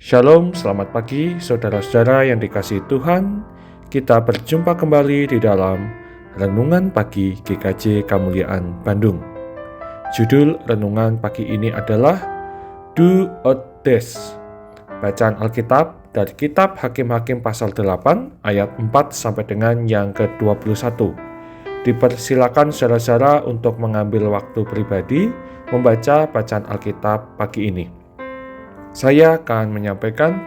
Shalom, selamat pagi saudara-saudara yang dikasihi Tuhan. Kita berjumpa kembali di dalam Renungan Pagi GKJ Kemuliaan Bandung. Judul renungan pagi ini adalah Do or Dash. Bacaan Alkitab dari kitab Hakim-Hakim pasal 8 ayat 4 sampai dengan yang ke-21. Dipersilakan saudara-saudara untuk mengambil waktu pribadi membaca bacaan Alkitab pagi ini. Saya akan menyampaikan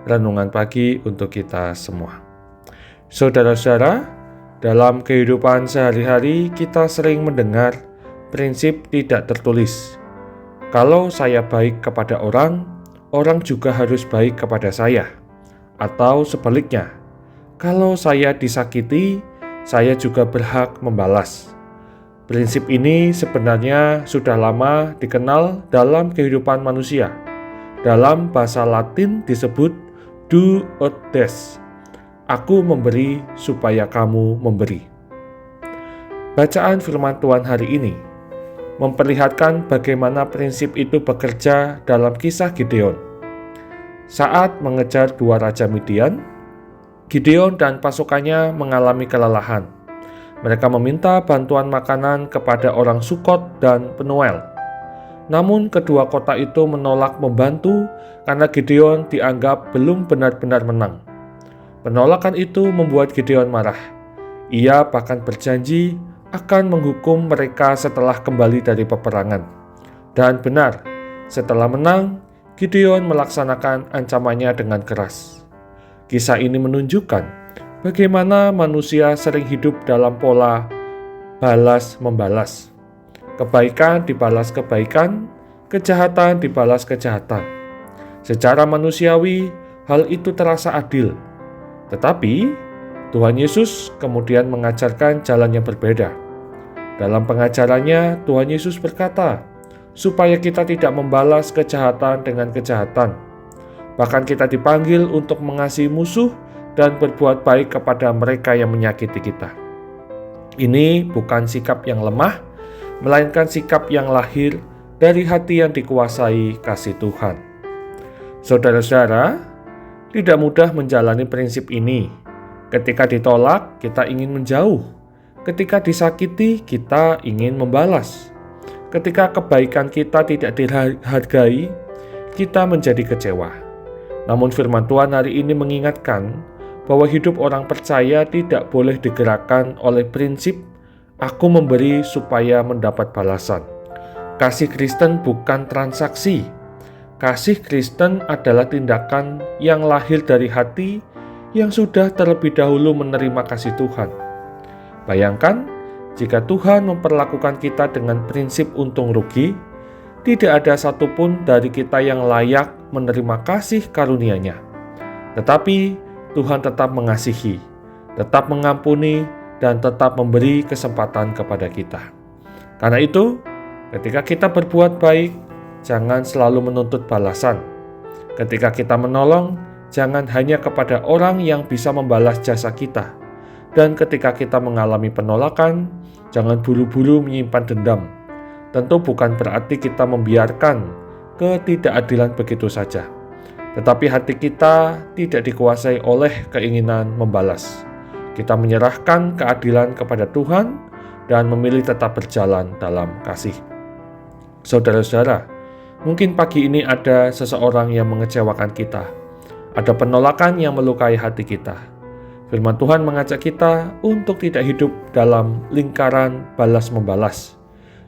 renungan pagi untuk kita semua. Saudara-saudara, dalam kehidupan sehari-hari kita sering mendengar prinsip tidak tertulis. Kalau saya baik kepada orang, orang juga harus baik kepada saya. Atau sebaliknya, kalau saya disakiti, saya juga berhak membalas. Prinsip ini sebenarnya sudah lama dikenal dalam kehidupan manusia. Dalam bahasa Latin disebut do or dash. Aku memberi supaya kamu memberi. Bacaan firman Tuhan hari ini memperlihatkan bagaimana prinsip itu bekerja dalam kisah Gideon. Saat mengejar dua raja Midian, Gideon dan pasukannya mengalami kelelahan. Mereka meminta bantuan makanan kepada orang Sukot dan Penuel. Namun kedua kota itu menolak membantu karena Gideon dianggap belum benar-benar menang. Penolakan itu membuat Gideon marah. Ia bahkan berjanji akan menghukum mereka setelah kembali dari peperangan. Dan benar, setelah menang, Gideon melaksanakan ancamannya dengan keras. Kisah ini menunjukkan bagaimana manusia sering hidup dalam pola balas-membalas. Kebaikan dibalas kebaikan, kejahatan dibalas kejahatan. Secara manusiawi, hal itu terasa adil. Tetapi, Tuhan Yesus kemudian mengajarkan jalan yang berbeda. Dalam pengajarannya, Tuhan Yesus berkata, supaya kita tidak membalas kejahatan dengan kejahatan. Bahkan kita dipanggil untuk mengasihi musuh dan berbuat baik kepada mereka yang menyakiti kita. Ini bukan sikap yang lemah, melainkan sikap yang lahir dari hati yang dikuasai kasih Tuhan. Saudara-saudara, tidak mudah menjalani prinsip ini. Ketika ditolak, kita ingin menjauh. Ketika disakiti, kita ingin membalas. Ketika kebaikan kita tidak dihargai, kita menjadi kecewa. Namun firman Tuhan hari ini mengingatkan bahwa hidup orang percaya tidak boleh digerakkan oleh prinsip aku memberi supaya mendapat balasan. Kasih Kristen bukan transaksi. Kasih Kristen adalah tindakan yang lahir dari hati yang sudah terlebih dahulu menerima kasih Tuhan. Bayangkan, jika Tuhan memperlakukan kita dengan prinsip untung rugi, tidak ada satupun dari kita yang layak menerima kasih karunia-Nya. Tetapi Tuhan tetap mengasihi, tetap mengampuni, dan tetap memberi kesempatan kepada kita. Karena itu, ketika kita berbuat baik, jangan selalu menuntut balasan. Ketika kita menolong, jangan hanya kepada orang yang bisa membalas jasa kita. Dan ketika kita mengalami penolakan, jangan buru-buru menyimpan dendam. Tentu bukan berarti kita membiarkan ketidakadilan begitu saja. Tetapi hati kita tidak dikuasai oleh keinginan membalas. Kita menyerahkan keadilan kepada Tuhan dan memilih tetap berjalan dalam kasih. Saudara-saudara, mungkin pagi ini ada seseorang yang mengecewakan kita. Ada penolakan yang melukai hati kita. Firman Tuhan mengajak kita untuk tidak hidup dalam lingkaran balas-membalas.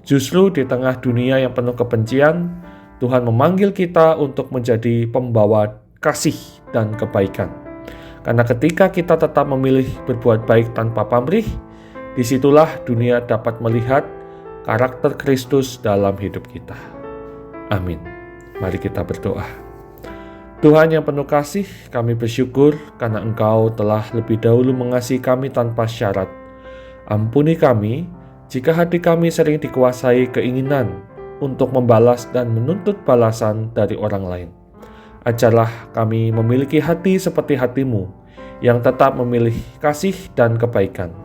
Justru di tengah dunia yang penuh kebencian, Tuhan memanggil kita untuk menjadi pembawa kasih dan kebaikan. Karena ketika kita tetap memilih berbuat baik tanpa pamrih, disitulah dunia dapat melihat karakter Kristus dalam hidup kita. Amin. Mari kita berdoa. Tuhan yang penuh kasih, kami bersyukur karena Engkau telah lebih dahulu mengasihi kami tanpa syarat. Ampuni kami jika hati kami sering dikuasai keinginan untuk membalas dan menuntut balasan dari orang lain. Ajarlah kami memiliki hati seperti hati-Mu yang tetap memilih kasih dan kebaikan.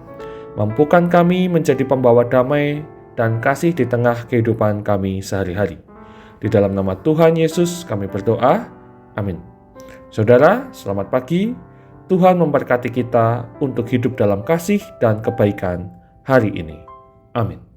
Mampukan kami menjadi pembawa damai dan kasih di tengah kehidupan kami sehari-hari. Di dalam nama Tuhan Yesus kami berdoa. Amin. Saudara, selamat pagi. Tuhan memberkati kita untuk hidup dalam kasih dan kebaikan hari ini. Amin.